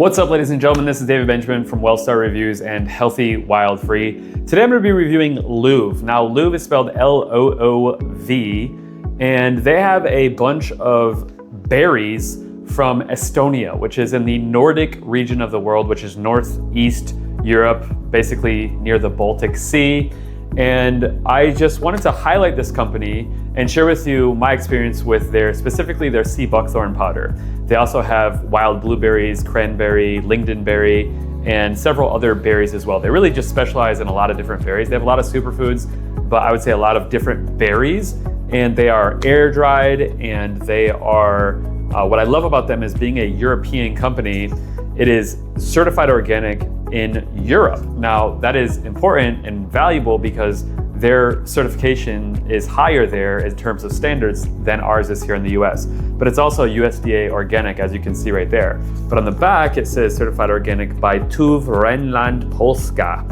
What's up, ladies and gentlemen? This is David Benjamin from Wellstar Reviews and Healthy Wild Free. Today I'm going to be reviewing Loov. Now, Loov is spelled L-O-O-V, and they have a bunch of berries from Estonia, which is in the Nordic region of the world, which is northeast Europe, basically near the Baltic Sea. And I just wanted to highlight this company and share with you my experience with specifically their Seabuckthorn powder. They also have wild blueberries, cranberry, Lingonberry, and several other berries as well. They really just specialize in a lot of different berries. They have a lot of superfoods, but I would say a lot of different berries, and they are air dried, and they are, what I love about them is being a European company, it is certified organic in Europe. Now, that is important and valuable because their certification is higher there in terms of standards than ours is here in the US. But it's also USDA organic, as you can see right there. But on the back, it says certified organic by TÜV Rheinland Polska,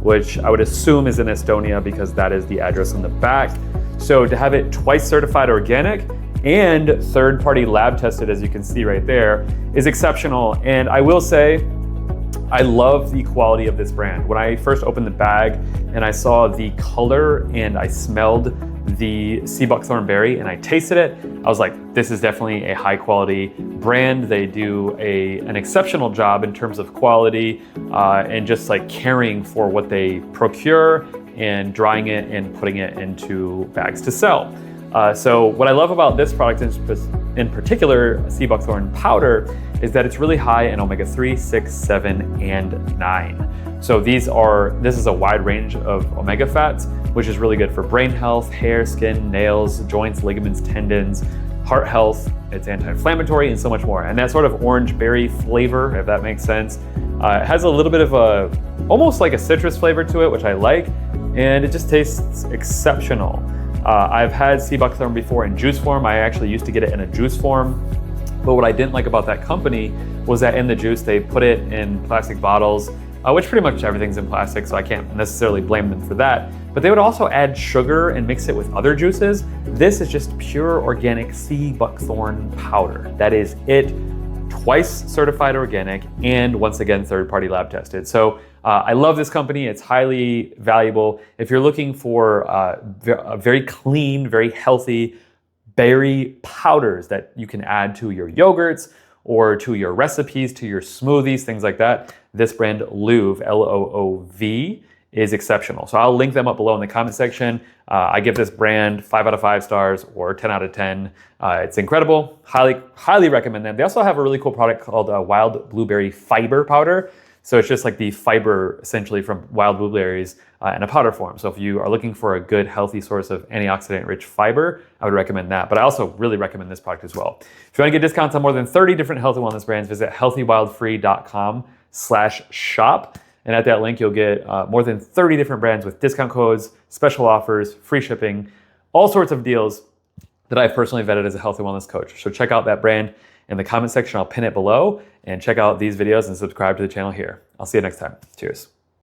which I would assume is in Estonia because that is the address on the back. So to have it twice certified organic and third-party lab tested, as you can see right there, is exceptional. And I will say, I love the quality of this brand. When I first opened the bag and I saw the color and I smelled the Seabuckthorn berry and I tasted it, I was like, this is definitely a high quality brand. They do an exceptional job in terms of quality and just like caring for what they procure and drying it and putting it into bags to sell. So what I love about this product in particular, Seabuckthorn powder, is that it's really high in omega-3, 6, 7, and 9. So this is a wide range of omega fats, which is really good for brain health, hair, skin, nails, joints, ligaments, tendons, heart health. It's anti-inflammatory and so much more. And that sort of orange berry flavor, if that makes sense, it has a little bit of almost like a citrus flavor to it, which I like, and it just tastes exceptional. I've had Seabuckthorn before in juice form. I actually used to get it in a juice form. But what I didn't like about that company was that in the juice, they put it in plastic bottles, which pretty much everything's in plastic, so I can't necessarily blame them for that. But they would also add sugar and mix it with other juices. This is just pure organic Seabuckthorn powder. That is it. Twice certified organic, and once again, third-party lab tested. So I love this company. It's highly valuable. If you're looking for a very clean, very healthy berry powders that you can add to your yogurts or to your recipes, to your smoothies, things like that, this brand Loov, L-O-O-V, is exceptional. So I'll link them up below in the comment section. I give this brand 5 out of 5 stars or 10 out of 10. It's incredible. Highly recommend them. They also have a really cool product called wild blueberry fiber powder. So it's just like the fiber essentially from wild blueberries in a powder form. So if you are looking for a good, healthy source of antioxidant-rich fiber, I would recommend that. But I also really recommend this product as well. If you want to get discounts on more than 30 different health and wellness brands, visit healthywildfree.com/shop. And at that link, you'll get more than 30 different brands with discount codes, special offers, free shipping, all sorts of deals that I've personally vetted as a health and wellness coach. So check out that brand in the comment section. I'll pin it below, and check out these videos and subscribe to the channel here. I'll see you next time. Cheers.